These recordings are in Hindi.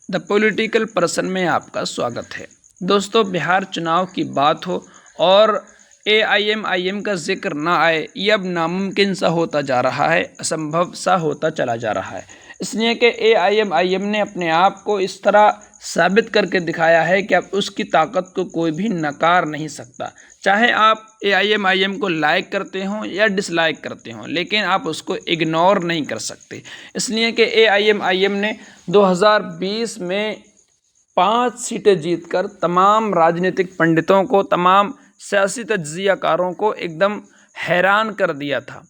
द पॉलिटिकल पर्सन में आपका स्वागत है। दोस्तों, बिहार चुनाव की बात हो और एआईएम का जिक्र ना आए, ये अब नामुमकिन सा होता जा रहा है, असंभव सा होता चला जा रहा है। इसलिए कि एआईएम ने अपने आप को इस तरह साबित करके दिखाया है कि अब उसकी ताकत को कोई भी नकार नहीं सकता। चाहे आप एआईएम को लाइक करते हों या डिसलाइक करते हों, लेकिन आप उसको इग्नोर नहीं कर सकते। इसलिए कि एआईएम ने 2020 में 5 सीटें जीतकर तमाम राजनीतिक पंडितों को, तमाम सियासी तज्ज़ियाकारों को एकदम हैरान कर दिया था।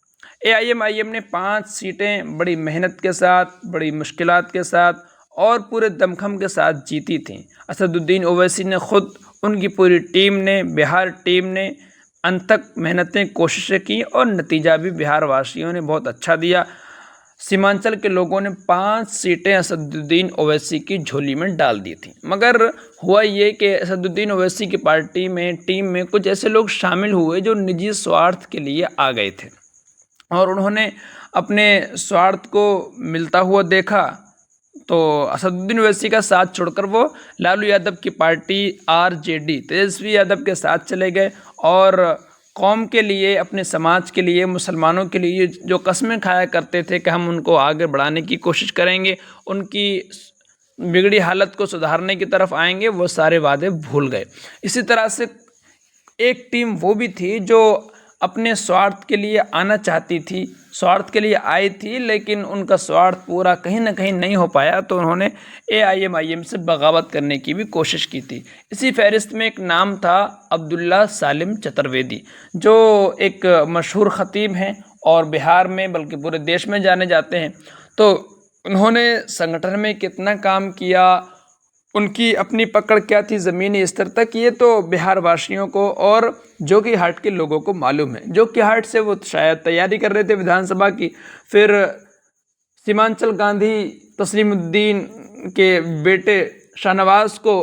एआईएम ने 5 सीटें बड़ी मेहनत के साथ, बड़ी मुश्किलात के साथ और पूरे दमखम के साथ जीती थीं। असदुद्दीन ओवैसी ने खुद, उनकी पूरी टीम ने, बिहार टीम ने अनथक मेहनतें, कोशिशें की और नतीजा भी बिहार वासियों ने बहुत अच्छा दिया। सीमांचल के लोगों ने 5 सीटें असदुद्दीन ओवैसी की झोली में डाल दी थी। मगर हुआ ये कि असदुद्दीन ओवैसी की पार्टी में, टीम में कुछ ऐसे लोग शामिल हुए जो निजी स्वार्थ के लिए आ गए थे और उन्होंने अपने स्वार्थ को मिलता हुआ देखा, तो असदुद्दीन ओवैसी का साथ छोड़कर वो लालू यादव की पार्टी आरजेडी, तेजस्वी यादव के साथ चले गए और कौम के लिए, अपने समाज के लिए, मुसलमानों के लिए जो कस्में खाया करते थे कि हम उनको आगे बढ़ाने की कोशिश करेंगे, उनकी बिगड़ी हालत को सुधारने की तरफ आएंगे, वो सारे वादे भूल गए। इसी तरह से एक टीम वो भी थी जो अपने स्वार्थ के लिए आना चाहती थी, स्वार्थ के लिए आई थी, लेकिन उनका स्वार्थ पूरा कहीं ना कहीं नहीं हो पाया, तो उन्होंने एआईएम से बगावत करने की भी कोशिश की थी। इसी फहरिस्त में एक नाम था अब्दुल्ला सालिम चतुर्वेदी, जो एक मशहूर ख़तीब हैं और बिहार में बल्कि पूरे देश में जाने जाते हैं। तो उन्होंने संगठन में कितना काम किया, उनकी अपनी पकड़ क्या थी ज़मीनी स्तर तक, ये तो बिहार वासियों को और जोकीहाट के लोगों को मालूम है। जोकीहाट से वो शायद तैयारी कर रहे थे विधानसभा की, फिर सीमांचल गांधी तस्लीमुद्दीन के बेटे शाहनवाज को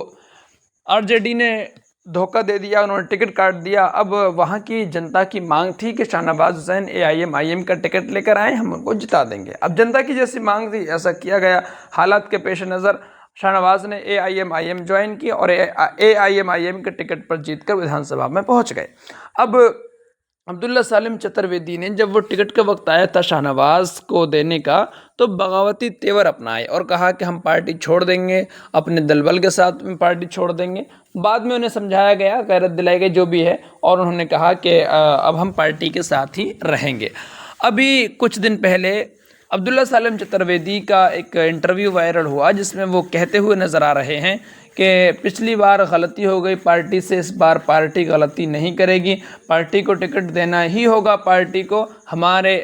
आरजेडी ने धोखा दे दिया, उन्होंने टिकट काट दिया। अब वहाँ की जनता की मांग थी कि शाहनवाज हुसैन एआईएम का टिकट लेकर आए, हम उनको जिता देंगे। अब जनता की जैसी मांग थी, ऐसा किया गया। हालात के पेश नज़र शाहनवाज ने एआईएम ज्वाइन की और एआईएम के टिकट पर जीतकर विधानसभा में पहुंच गए। अब अब्दुल्ला सालिम चतुर्वेदी ने, जब वो टिकट का वक्त आया था शाहनवाज को देने का, तो बगावती तेवर अपनाए और कहा कि हम पार्टी छोड़ देंगे, अपने दलबल के साथ में पार्टी छोड़ देंगे। बाद में उन्हें समझाया गया, गैरत दिलाई गई, जो भी है, और उन्होंने कहा कि अब हम पार्टी के साथ ही रहेंगे। अभी कुछ दिन पहले अब्दुल्ला सालिम चतुर्वेदी का एक इंटरव्यू वायरल हुआ, जिसमें वो कहते हुए नज़र आ रहे हैं कि पिछली बार गलती हो गई पार्टी से, इस बार पार्टी गलती नहीं करेगी, पार्टी को टिकट देना ही होगा, पार्टी को हमारे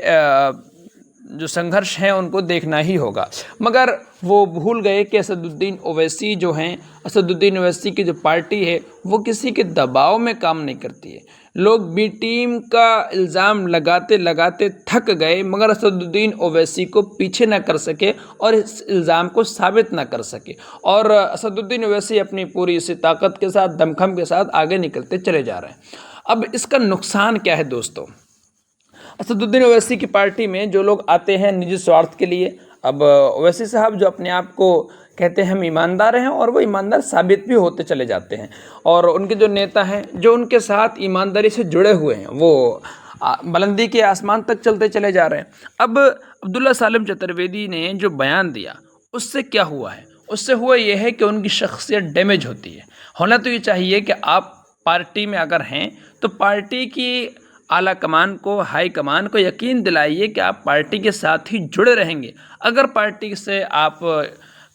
जो संघर्ष हैं उनको देखना ही होगा। मगर वो भूल गए कि असदुद्दीन ओवैसी जो हैं, असदुद्दीन ओवैसी की जो पार्टी है, वो किसी के दबाव में काम नहीं करती है। लोग बी टीम का इल्ज़ाम लगाते लगाते थक गए, मगर असदुद्दीन ओवैसी को पीछे ना कर सके और इस इल्ज़ाम को साबित ना कर सके, और असदुद्दीन ओवैसी अपनी पूरी इसी ताकत के साथ, दमखम के साथ आगे निकलते चले जा रहे हैं। अब इसका नुकसान क्या है दोस्तों? असदुद्दीन ओवैसी की पार्टी में जो लोग आते हैं निजी स्वार्थ के लिए, अब ओवैसी साहब जो अपने आप को कहते हैं हम ईमानदार हैं, और वो ईमानदार साबित भी होते चले जाते हैं, और उनके जो नेता हैं जो उनके साथ ईमानदारी से जुड़े हुए हैं, वो बुलंदी के आसमान तक चलते चले जा रहे हैं। अब अब्दुल्ला सालिम चतुर्वेदी ने जो बयान दिया, उससे क्या हुआ है? उससे हुआ ये है कि उनकी शख्सियत डैमेज होती है। होना तो ये चाहिए कि आप पार्टी में अगर हैं तो पार्टी की आला कमान को, हाई कमान को यकीन दिलाइए कि आप पार्टी के साथ ही जुड़े रहेंगे। अगर पार्टी से आप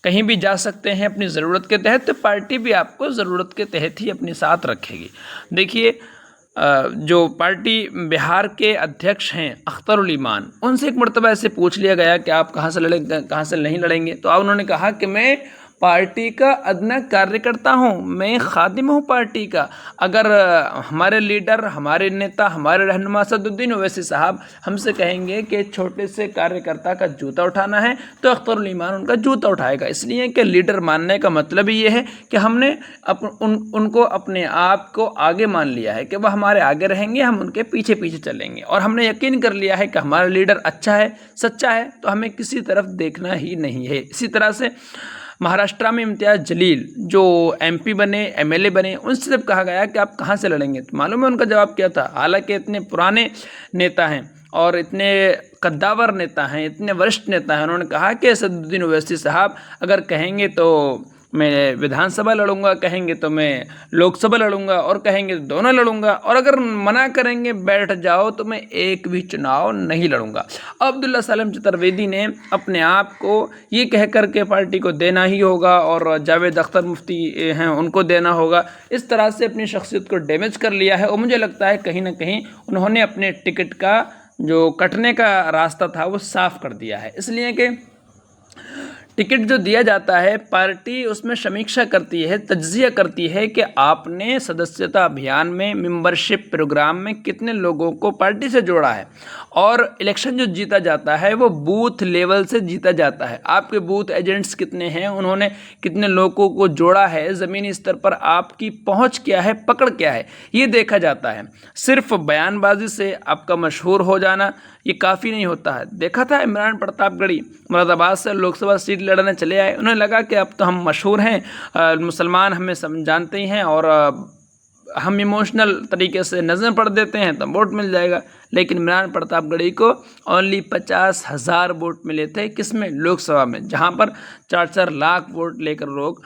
कहीं भी जा सकते हैं अपनी ज़रूरत के तहत, तो पार्टी भी आपको ज़रूरत के तहत ही अपने साथ रखेगी। देखिए, जो पार्टी बिहार के अध्यक्ष हैं अख्तरुल ईमान, उनसे एक मरतबा ऐसे पूछ लिया गया कि आप कहाँ से लड़ेंगे, कहाँ से नहीं लड़ेंगे, तो उन्होंने कहा कि मैं पार्टी का अदना कार्यकर्ता हूँ, मैं खादिम हूँ पार्टी का। अगर हमारे लीडर, हमारे नेता, हमारे रहनुमा असदुद्दीन ओवैसी साहब हमसे कहेंगे कि छोटे से कार्यकर्ता का जूता उठाना है, तो अख्तरुल ईमान उनका जूता उठाएगा। इसलिए कि लीडर मानने का मतलब ही ये है कि हमने उनको अपने आप को आगे मान लिया है कि वह हमारे आगे रहेंगे, हम उनके पीछे पीछे चलेंगे, और हमने यकीन कर लिया है कि हमारा लीडर अच्छा है, सच्चा है, तो हमें किसी तरफ देखना ही नहीं है। इसी तरह से महाराष्ट्र में इम्तियाज़ जलील जो MP बने, MLA बने, उनसे जब कहा गया कि आप कहाँ से लड़ेंगे, तो मालूम है उनका जवाब क्या था। हालांकि इतने पुराने नेता हैं और इतने कद्दावर नेता हैं, इतने वरिष्ठ नेता हैं, उन्होंने कहा कि असदुद्दीन ओवैसी साहब अगर कहेंगे तो मैं विधानसभा लड़ूंगा, कहेंगे तो मैं लोकसभा लड़ूंगा, और कहेंगे तो दोनों लड़ूंगा, और अगर मना करेंगे बैठ जाओ तो मैं एक भी चुनाव नहीं लड़ूंगा। अब्दुल्ला सलीम चतुर्वेदी ने अपने आप को ये कह कर के पार्टी को देना ही होगा और जावेद अख्तर मुफ्ती हैं उनको देना होगा, इस तरह से अपनी शख्सियत को डैमेज कर लिया है। और मुझे लगता है कहीं ना कहीं उन्होंने अपने टिकट का जो कटने का रास्ता था वो साफ कर दिया है। इसलिए कि टिकट जो दिया जाता है, पार्टी उसमें समीक्षा करती है, तज्जिया करती है कि आपने सदस्यता अभियान में, मेंबरशिप प्रोग्राम में कितने लोगों को पार्टी से जोड़ा है। और इलेक्शन जो जीता जाता है वो बूथ लेवल से जीता जाता है। आपके बूथ एजेंट्स कितने हैं, उन्होंने कितने लोगों को जोड़ा है, ज़मीनी स्तर पर आपकी पहुंच क्या है, पकड़ क्या है, ये देखा जाता है। सिर्फ बयानबाजी से आपका मशहूर हो जाना ये काफ़ी नहीं होता है। देखा था इमरान प्रतापगढ़ी मुरादाबाद से लोकसभा सीट लड़ने चले आए, उन्हें लगा कि अब तो हम मशहूर हैं, मुसलमान हमें जानते ही हैं और हम इमोशनल तरीके से नज़र पड़ देते हैं तो वोट मिल जाएगा। लेकिन इमरान प्रतापगढ़ी को ओनली 50,000 वोट मिले थे, किसमें, लोकसभा में, जहां पर 4-4 लाख वोट लेकर लोग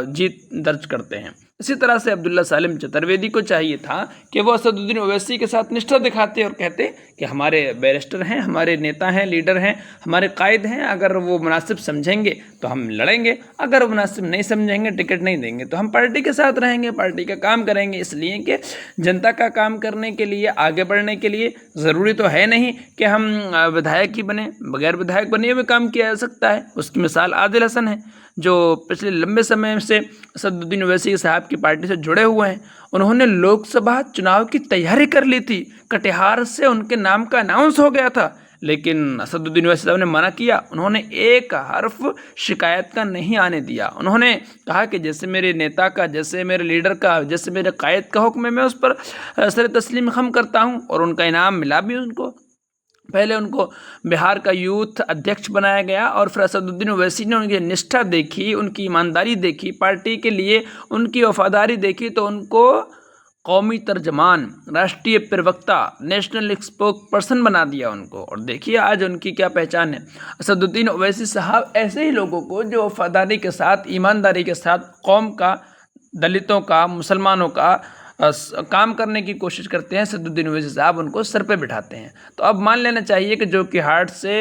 जीत दर्ज करते हैं। इसी तरह से अब्दुल्ला सलीम चतुर्वेदी को चाहिए था कि वो असदुद्दीन ओवैसी के साथ निष्ठा दिखाते और कहते कि हमारे बैरिस्टर हैं, हमारे नेता हैं, लीडर हैं, हमारे कायद हैं, अगर वो मुनासिब समझेंगे तो हम लड़ेंगे, अगर वो मुनासिब नहीं समझेंगे, टिकट नहीं देंगे तो हम पार्टी के साथ रहेंगे, पार्टी का काम करेंगे। इसलिए कि जनता का काम करने के लिए, आगे बढ़ने के लिए ज़रूरी तो है नहीं कि हम विधायक ही बने, बगैर विधायक बने हुए काम किया जा सकता है। उसकी मिसाल आदिल हसन है जो पिछले लंबे समय से असदुद्दीन ओवैसी साहब की पार्टी से जुड़े हुए हैं। उन्होंने लोकसभा चुनाव की तैयारी कर ली थी, कटिहार से उनके नाम का अनाउंस हो गया था, लेकिन असदुद्दीन ओवैसी साहब ने मना किया। उन्होंने एक हर्फ शिकायत का नहीं आने दिया। उन्होंने कहा कि जैसे मेरे नेता का, जैसे मेरे लीडर का, जैसे मेरे कायद का हुक्म है, मैं उस पर सर तस्लीम खम करता हूँ। और उनका इनाम मिला भी उनको। पहले उनको बिहार का यूथ अध्यक्ष बनाया गया और फिर असदुद्दीन ओवैसी ने उनकी निष्ठा देखी, उनकी ईमानदारी देखी, पार्टी के लिए उनकी वफादारी देखी, तो उनको कौमी तर्जमान, राष्ट्रीय प्रवक्ता, नेशनल स्पोक पर्सन बना दिया उनको। और देखिए आज उनकी क्या पहचान है। असदुद्दीन ओवैसी साहब ऐसे ही लोगों को जो वफादारी के साथ, ईमानदारी के साथ कौम का, दलितों का, मुसलमानों का काम करने की कोशिश करते हैं, असदुद्दीन ओवैसी साहब उनको सर पे बिठाते हैं। तो अब मान लेना चाहिए कि जो कि हार्ट से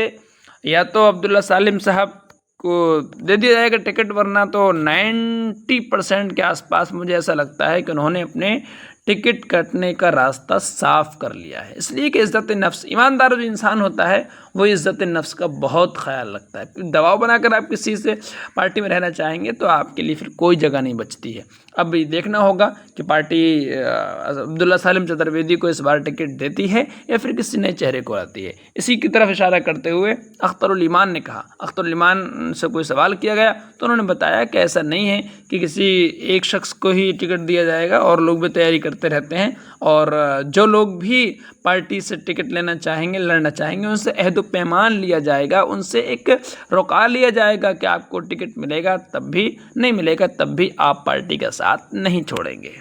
या तो अब्दुल्ला सलीम साहब को दे दिया जाएगा टिकट, वरना तो 90% के आसपास मुझे ऐसा लगता है कि उन्होंने अपने टिकट कटने का रास्ता साफ कर लिया है। इसलिए कि इज़्ज़त नफ्स, ईमानदार जो इंसान होता है वो इज़्ज़त नफ्स का बहुत ख्याल रखता है। दबाव बनाकर आप किसी से पार्टी में रहना चाहेंगे तो आपके लिए फिर कोई जगह नहीं बचती है। अब ये देखना होगा कि पार्टी अब्दुल्ला सलीम चतुर्वेदी को इस बार टिकट देती है या फिर किसी नए चेहरे को आती है। इसी की तरफ इशारा करते हुए अख्तरुल ईमान ने कहा, अख्तरुल ईमान से कोई सवाल किया गया तो उन्होंने बताया कि ऐसा नहीं है कि किसी एक शख्स को ही टिकट दिया जाएगा, और लोग भी तैयारी करते रहते हैं, और जो लोग भी पार्टी से टिकट लेना चाहेंगे, लड़ना चाहेंगे, उनसे अहद पैमान लिया जाएगा, उनसे एक रोका लिया जाएगा कि आपको टिकट मिलेगा तब भी, नहीं मिलेगा तब भी आप पार्टी का साथ नहीं छोड़ेंगे।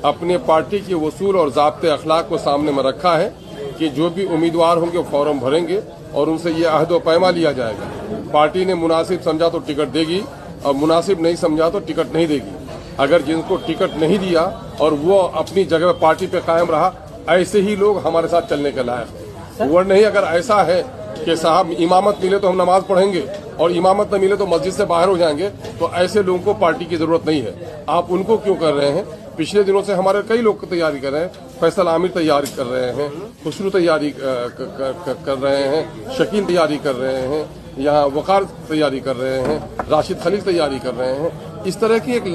अपने पार्टी के उसूल और ज़ाब्ते अखलाक को सामने में रखा है कि जो भी उम्मीदवार होंगे वो फॉर्म भरेंगे और उनसे ये अहद व पैमा लिया जाएगा। पार्टी ने मुनासिब समझा तो टिकट देगी और मुनासिब नहीं समझा तो टिकट नहीं देगी। अगर जिनको टिकट नहीं दिया और वो अपनी जगह पार्टी पे कायम रहा, ऐसे ही लोग हमारे साथ चलने के लायक है। वरना नहीं, अगर ऐसा है कि साहब इमामत मिले तो हम नमाज पढ़ेंगे और इमामत न मिले तो मस्जिद से बाहर हो जाएंगे, तो ऐसे लोगों को पार्टी की जरूरत नहीं है। आप उनको क्यों कर रहे हैं? पिछले दिनों से हमारे कई लोग तैयारी कर रहे हैं। फैसल आमिर तैयारी कर रहे हैं, खुसरू तैयारी कर रहे हैं, शकील तैयारी कर रहे हैं, यहाँ वकार तैयारी कर रहे हैं, राशिद खलील तैयारी कर रहे हैं। इस तरह की एक